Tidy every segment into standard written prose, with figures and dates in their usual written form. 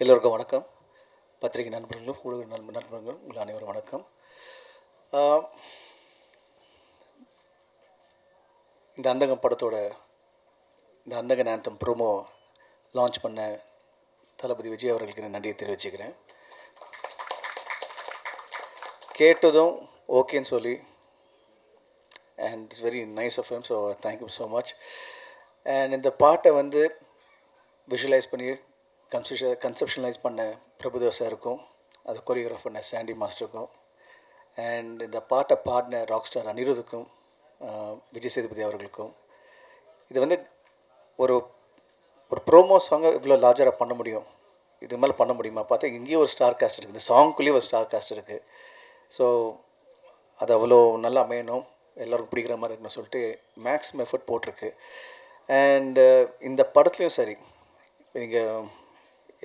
எல்லோருக்கும் வணக்கம். பத்திரிகை நண்பர்களும் ஊடக நண்பர்களும் உங்கள் அனைவரும் வணக்கம். இந்த அந்தகம் படத்தோட இந்த அந்தகன் ஆந்தம் ப்ரோமோ லான்ச் பண்ண தளபதி விஜய் அவர்களுக்கு நான் நன்றியை தெரிவிச்சுக்கிறேன். கேட்டதும் ஓகேன்னு சொல்லி and it's very nice of him, so thank you so much. அண்ட் இந்த பாட்டை வந்து விஷுவலைஸ் பண்ணி கன்செப்ஷனலைஸ் பண்ண பிரபுதேவ் சாருக்கும், அதை கொரியோகிராஃப் பண்ண சாண்டி மாஸ்டருக்கும், அண்ட் இந்த பாட்டை பாடின ராக் ஸ்டார் அனிருத்துக்கும், விஜய் சேதுபதி அவர்களுக்கும். இது வந்து ஒரு ஒரு ப்ரோமோ சாங்கை இவ்வளோ லார்ஜராக பண்ண முடியும், இது மேலே பண்ண முடியுமா பார்த்தா இங்கேயும் ஒரு ஸ்டார் காஸ்ட் இருக்குது, இந்த சாங்குக்குள்ளேயும் ஒரு ஸ்டார் காஸ்ட் இருக்குது. ஸோ அது அவ்வளோ நல்லா அமையணும், எல்லோருக்கும் பிடிக்கிற மாதிரி இருக்கணும்னு சொல்லிட்டு மேக்ஸிமம் எஃபர்ட் போட்டிருக்கு. அண்டு இந்த படத்துலையும் சரி, நீங்கள்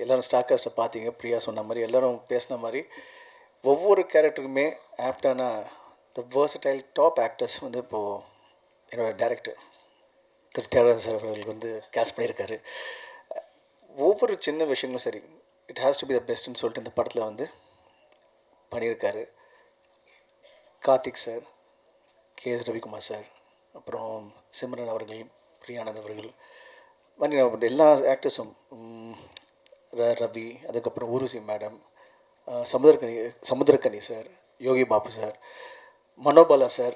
எல்லோரும் ஸ்டார் காஸ்ட்டை பார்த்தீங்க, பிரியா சொன்ன மாதிரி எல்லோரும் பேசின மாதிரி ஒவ்வொரு கேரக்டருக்குமே ஆப்டான த வேர்சடைல் டாப் ஆக்டர்ஸ் வந்து இப்போது என்னோடய டைரக்டர் திரு தியாகராஜன் சார் அவர்களுக்கு வந்து கேஸ்ட் பண்ணியிருக்காரு. ஒவ்வொரு சின்ன விஷயங்களும் சரி, it has to be the பெஸ்ட்னு சொல்லிட்டு இந்த படத்தில் வந்து பண்ணியிருக்காரு. கார்த்திக் சார், கேஎஸ் ரவிக்குமார் சார், அப்புறம் சிம்ரன் அவர்கள், பிரியானந்த் அவர்கள், மாதிரி எல்லா ஆக்டர்ஸும், ரவி, அதுக்கப்புறம் Urvashi madam, Samuthirakani sir, Yogi Babu sir, Manobala sir,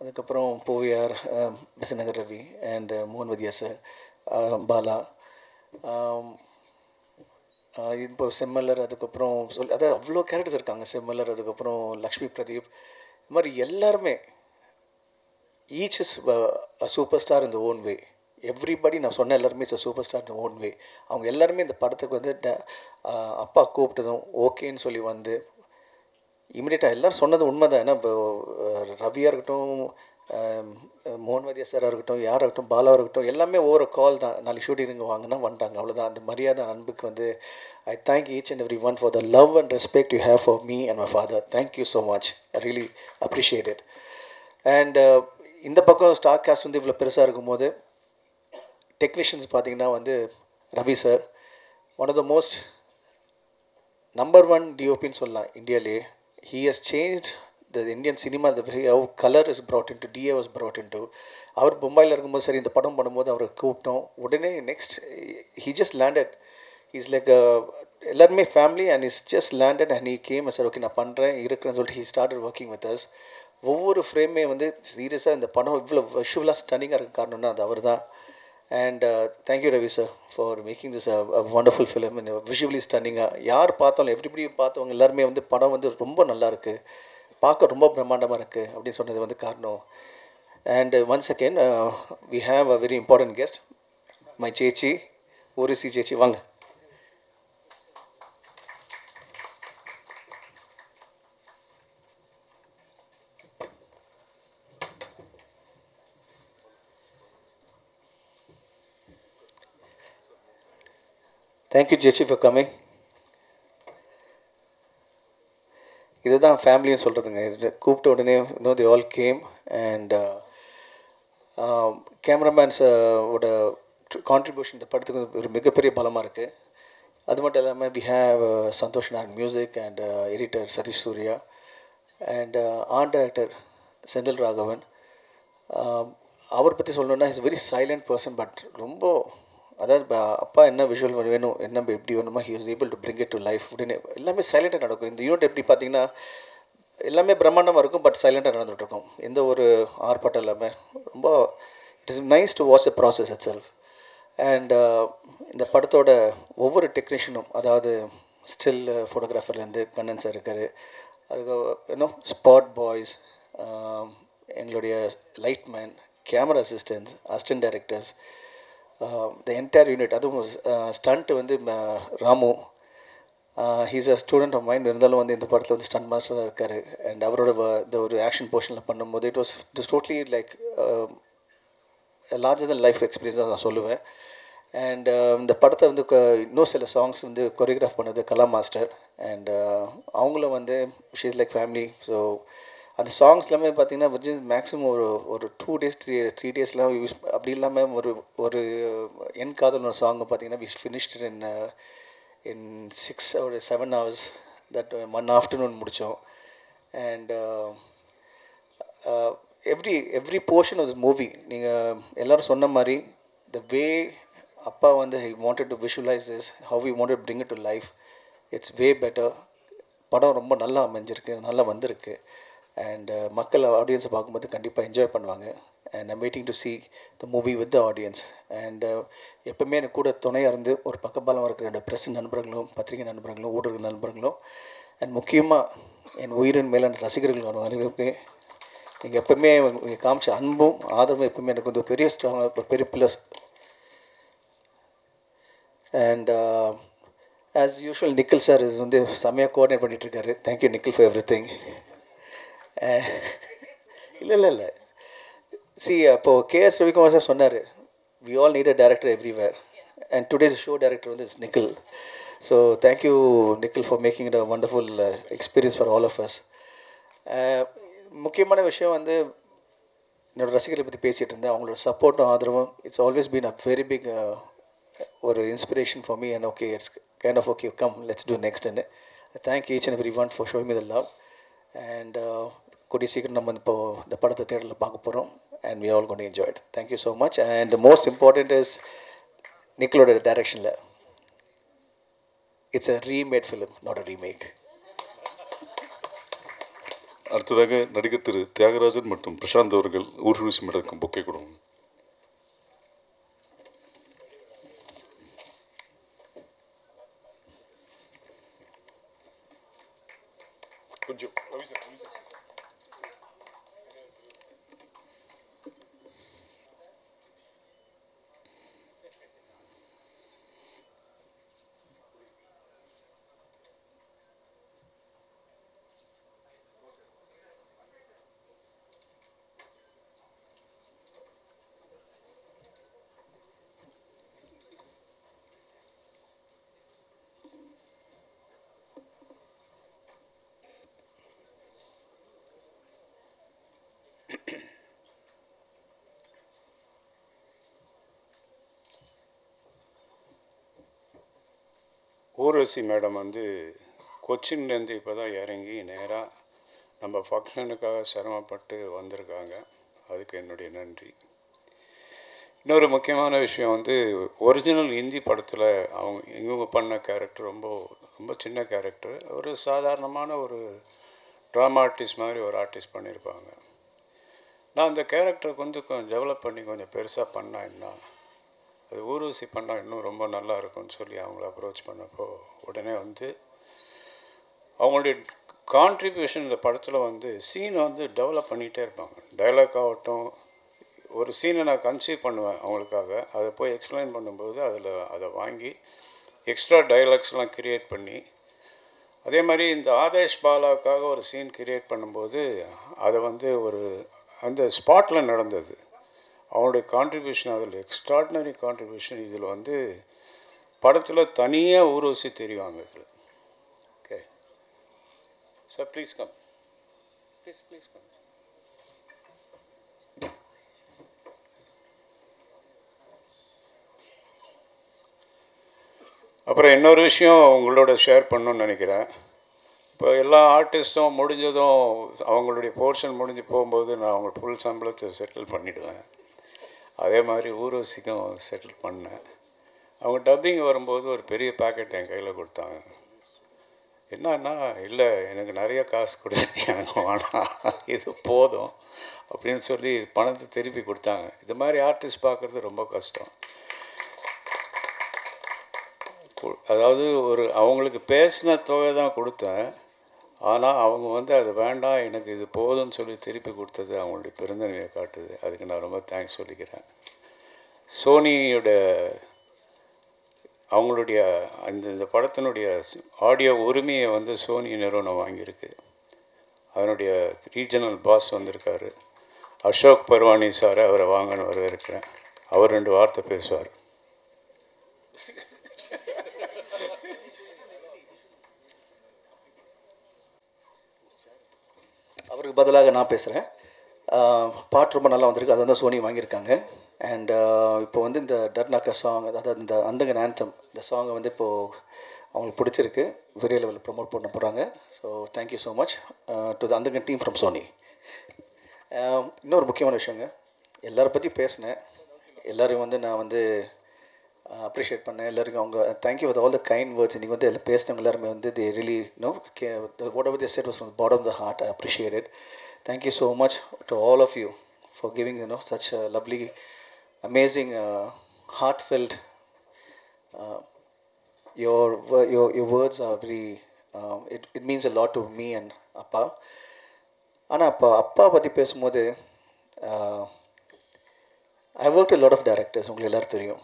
அதுக்கப்புறம் போவியார், பெசநகர் ரவி அண்ட் மோகன்வதியா சார், பாலா, இப்போ செம்மல்லர், அதுக்கப்புறம் அதாவது அவ்வளோ கேரக்டர்ஸ் இருக்காங்க. செம்மல்லர், அதுக்கப்புறம் லக்ஷ்மி பிரதீப், இது மாதிரி எல்லாருமே each is a super star in the own way. Everybody நான் சொன்ன எல்லாருமே it's super star in own way. அவங்க எல்லாருமே இந்த படத்துக்கு வந்து அப்பா கூப்பிட்டதும் ஓகேன்னு சொல்லி வந்து இமீடியட்டாக எல்லோரும் சொன்னது உண்மை தான். ஏன்னா இப்போ ரவியாக இருக்கட்டும், மோகன்வதியா சாராக இருக்கட்டும், யாராக இருக்கட்டும், பாலாவாக இருக்கட்டும், எல்லாமே ஒவ்வொரு கால் தான். நாளைக்கு ஷூட்டிங் வாங்கினா வந்துட்டாங்க, அவ்வளோதான். அந்த மரியாதை அன்புக்கு வந்து I thank each and every one for the love and respect you have for me and my father. Thank you so much, I really appreciate it. And இந்த பக்கம் ஸ்டார் காஸ்ட் வந்து இவ்வளோ பெருசாக இருக்கும்போது டெக்னீஷியன்ஸ் பார்த்திங்கன்னா வந்து Ravi sir one of the most number 1 டிஓபின்னு சொல்லலாம் இந்தியாவிலே. He has changed the Indian cinema, the way how colour is brought in to, DA was brought in to. அவர் மும்பையில் இருக்கும்போது சரி, இந்த படம் பண்ணும்போது அவரை கூப்பிட்டோம். உடனே next he just landed. Is like எல்லாருமே family and is just landed and he came sir, okay நான் பண்ணுறேன் இருக்கிறேன்னு சொல்லிட்டு he started working with as. ஒவ்வொரு ஃப்ரேமே வந்து சீரியஸாக இந்த படம் இவ்வளோ விஷுவலாக ஸ்டன்னிங்காக இருக்க காரணம்னா அது அவர் தான். And thank you Ravi sir for making this a wonderful film and visually stunning. யார் பார்த்தாலும் எவ்ரிபடி பார்த்தவங்க எல்லாருமே வந்து படம் வந்து ரொம்ப நல்லா இருக்குது, பார்க்க ரொம்ப பிரம்மாண்டமாக இருக்குது அப்படின்னு சொன்னது வந்து காரணம். And once again we have a very important guest, my chechi, Urvashi chechi, வாங்க. Thank you Jechi for coming. இதுதான் ஃபேமிலின்னு சொல்கிறதுங்க. கூப்பிட்ட உடனே they all came and கேமராமேன்ஸோட கான்ட்ரிபியூஷன் இந்த படத்துக்கு ஒரு மிகப்பெரிய பலமாக இருக்குது. அது மட்டும் இல்லாமல் we have Santhosh Narayan music and editor Sathish Surya and art director Senthil Raghavan. அவர் பற்றி சொல்லணுன்னா is very silent person, but ரொம்ப அதாவது அப்பா என்ன விஷுவல் வேணும், என்ன எப்படி வேணுமோ he was able to bring it to life. உடனே எல்லாமே சைலண்ட்டாக நடக்கும். இந்த யூனிட் எப்படி பார்த்தீங்கன்னா எல்லாமே பிரம்மாண்டமாக இருக்கும், பட் சைலண்ட்டாக நடந்துகிட்ருக்கும், எந்த ஒரு ஆர்ப்பாட்டம் இல்லாமல். ரொம்ப it is nice to watch the process it self. And இந்த படத்தோட ஒவ்வொரு டெக்னீஷியனும், அதாவது ஸ்டில் ஃபோட்டோகிராஃபர்லேருந்து கண்ணன் சார் இருக்கார், அதுக்கு இன்னும் ஸ்பாட் பாய்ஸ், எங்களுடைய lightman, camera assistants, assistant directors, the entire unit. அதுவும் ஸ்டண்ட்டு வந்து Ramu, he's a student of mine, இருந்தாலும் வந்து இந்த படத்தில் வந்து ஸ்டண்ட் மாஸ்டராக இருக்கார். அண்ட் அவரோட இந்த ஒரு ஆக்ஷன் போர்ஷனில் பண்ணும்போது it was totally like larger than life experience தான் நான் சொல்லுவேன். அண்ட் இந்த படத்தை வந்து இன்னும் சில சாங்ஸ் வந்து கொரியோகிராஃப் பண்ணது கலா மாஸ்டர். அண்ட் அவங்களும் வந்து she is like family. So அந்த சாங்ஸ் எல்லாமே பார்த்திங்கன்னா விச் மேக்ஸிமம் ஒரு 2 days 3 daysலாம் யூஸ் அப்படி இல்லாமல் ஒரு என் காதல் ஒரு சாங்கை பார்த்திங்கன்னா we finished in in 6 or 7 hours. That one afternoon முடித்தோம். And every portion of this movie நீங்கள் எல்லோரும் சொன்ன மாதிரி த வே அப்பா வந்து he wanted to visualise this, how we wanted bring it to life, it's way better. படம் ரொம்ப நல்லா அமைஞ்சிருக்கு, நல்லா வந்திருக்கு. அண்ட் மக்கள் ஆடியன்ஸை பார்க்கும்போது கண்டிப்பாக என்ஜாய் பண்ணுவாங்க. And I'm waiting to see the movie with the audience. And எப்போவுமே எனக்கு கூட துணையாக இருந்து ஒரு பக்கபாலம் இருக்கிற என்னோடய ப்ரெஸ் நண்பர்களும், பத்திரிகை நண்பர்களும், ஊடக நண்பர்களும், அண்ட் முக்கியமாக என் உயிரின் மேலான ரசிகர்கள் அனைவருக்கு நீங்கள் எப்போவுமே காமிச்ச அன்பும் ஆதரவும் எப்போவுமே எனக்கு வந்து பெரிய ஸ்ட்ராங்காக பெரிய plus. And as usual Nikhil sir இது வந்து செம்மையாக கோஆர்டினேட் பண்ணிகிட்ருக்காரு. Thank you Nikhil for everything. இல்லை சி அப்போது கேஎஸ் ரவிக்குமார் சார் சொன்னார், we all need a director everywhere, and today's show director வந்து is Nikhil. So thank you Nikhil for making it a wonderful experience for all of us. முக்கியமான விஷயம் வந்து என்னோடய ரசிகர்களை பற்றி பேசிகிட்டு இருந்தேன். அவங்களோட சப்போர்ட்டும் ஆதரவும் it's always been a very big ஒரு inspiration for me. And okay it's kind of okay come let's do next. And thank each and every one for showing me the love. And கூடிய சீக்கிரம் நம்ம இப்போது இந்த படத்தை தேட்டரில் பார்க்க போகிறோம். And we all gonna enjoy it. Thank you so much. And most important is நிக்கிலோட டைரக்ஷனில் it's a remade film, not a remake. அடுத்ததாக நடிகர் திரு தியாகராஜன் மற்றும் பிரசாந்த் அவர்கள் ஊர்வசி மேடத்துக்கு பொக்கே கொடுங்க. கொஞ்சம் ஊர்வசி மேடம் வந்து கொச்சின்லேருந்து இப்போ தான் இறங்கி நேராக நம்ம ஃபங்க்ஷனுக்காக சிரமப்பட்டு வந்திருக்காங்க. அதுக்கு என்னுடைய நன்றி. இன்னொரு முக்கியமான விஷயம் வந்து ஒரிஜினல் ஹிந்தி படத்தில் இவங்க பண்ண கேரக்டர் ரொம்ப சின்ன கேரக்டர். ஒரு சாதாரணமான ஒரு ட்ராமா ஆர்டிஸ்ட் மாதிரி ஒரு ஆர்டிஸ்ட் பண்ணியிருப்பாங்க. நான் அந்த கேரக்டரை கொஞ்சம் டெவலப் பண்ணி கொஞ்சம் பெருசாக பண்ணால் என்ன, அது ஊர்வசி பண்ணால் இன்னும் ரொம்ப நல்லா இருக்கும்னு சொல்லி அவங்கள அப்ரோச் பண்ணப்போ உடனே வந்து அவங்களுடைய கான்ட்ரிபியூஷன் இந்த படத்தில் வந்து சீனை வந்து டெவலப் பண்ணிகிட்டே இருப்பாங்க. டைலாக் ஆகட்டும், ஒரு சீனை நான் கன்சீவ் பண்ணுவேன் அவங்களுக்காக, அதை போய் எக்ஸ்பிளைன் பண்ணும்போது அதை வாங்கி எக்ஸ்ட்ரா டைலாக்ஸ்லாம் க்ரியேட் பண்ணி, அதே மாதிரி இந்த ஆதேஷ் பாலாவுக்காக ஒரு சீன் க்ரியேட் பண்ணும்போது அதை வந்து அந்த ஸ்பாட்டில் நடந்தது. அவனுடைய கான்ட்ரிபியூஷன் அதில் எக்ஸ்ட்ராடினரி கான்ட்ரிபியூஷன். இதில் வந்து படத்தில் தனியாக ஊர்வசி தெரிவாங்க இதில். Okay sir, please come, please come. அப்புறம் இன்னொரு விஷயம் உங்களோட ஷேர் பண்ணணும்னு நினைக்கிறேன். இப்போ எல்லா ஆர்டிஸ்ட்டும் முடிஞ்சதும் அவங்களுடைய போர்ஷன் முடிஞ்சு போகும்போது நான் அவங்க ஃபுல் சம்பளத்தை செட்டில் பண்ணிவிடுவேன். அதே மாதிரி ஊர்வசிக்கும் செட்டில் பண்ணேன். அவங்க டப்பிங் வரும்போது ஒரு பெரிய பேக்கெட் என் கையில் கொடுத்தாங்க. என்னன்னா, இல்லை எனக்கு நிறைய காசு கொடுத்து எனக்கு வேணாம், இது போதும் அப்படின்னு சொல்லி பணத்தை திருப்பி கொடுத்தாங்க. இது மாதிரி ஆர்டிஸ்ட் பார்க்குறது ரொம்ப கஷ்டம். அதாவது அவங்களுக்கு பேசின தொகை தான் கொடுத்தேன். ஆனால் அவங்க வந்து அது வேண்டாம், எனக்கு இது போதும்னு சொல்லி திருப்பி கொடுத்தது அவங்களுடைய பெருந்தன்மையை காட்டுது. அதுக்கு நான் ரொம்ப தேங்க்ஸ் சொல்லிக்கிறேன். அவங்களுடைய இந்த படத்தினுடைய ஆடியோ உரிமையை வந்து சோனி நிறுவனம் வாங்கியிருக்கு. அதனுடைய ரீஜனல் பாஸ் வந்திருக்காரு, அசோக் பர்வானி சார். அவரை வாங்கன்னு வரவேற்கிறேன். அவர் 2 வார்த்தை பேசுவார். அவருக்கு பதிலாக நான் பேசுகிறேன். பாட்டு ரொம்ப நல்லா வந்திருக்கு, அது வந்து சோனி வாங்கியிருக்காங்க. அண்ட் இப்போ வந்து இந்த டர்னாக்கா சாங், அதாவது இந்த அந்தகன் ஆந்தம், இந்த சாங்கை வந்து இப்போது அவங்களுக்கு பிடிச்சிருக்கு, பெரிய லெவலில் ப்ரொமோட் பண்ண போகிறாங்க. So thank you so much to the அந்த டீம் ஃப்ரம் சோனி. இன்னொரு முக்கியமான விஷயங்க, எல்லாரை பற்றி பேசினேன், எல்லோரும் வந்து நான் வந்து அப்ரிஷியேட் பண்ணேன். எல்லாருக்கும் அவங்க thank you with all the kind words. இன்றைக்கி வந்து எல்லாம் பேசினவங்க எல்லாருமே வந்து they really know whatever they said was from bottom of the heart. I appreciate it. Thank you so much to all of you for giving such a lovely, amazing, heartfelt, your words are very, it means a lot to me and அப்பா. ஆனால் அப்பா பற்றி பேசும்போது I worked with a lot of directors, உங்களுக்கு எல்லோரும் தெரியும்.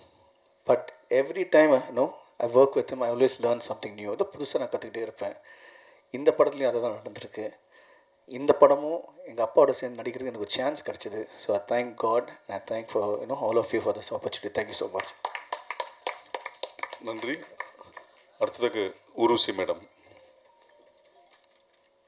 But every time I work with him, I always learn something new. அதை புதுசாக நான் கற்றுக்கிட்டே இருப்பேன். இந்த படத்துலையும் அதை தான் நடந்திருக்கு. இந்த படமும் எங்கள் அப்பாவோட சேர்ந்து நடிக்கிறதுக்கு எனக்கு ஒரு சான்ஸ் கிடச்சிது. So I thank God and I thank for all of you for this opportunity. Thank you so much. நன்றி. அடுத்ததுக்கு ஊர்வசி மேடம்.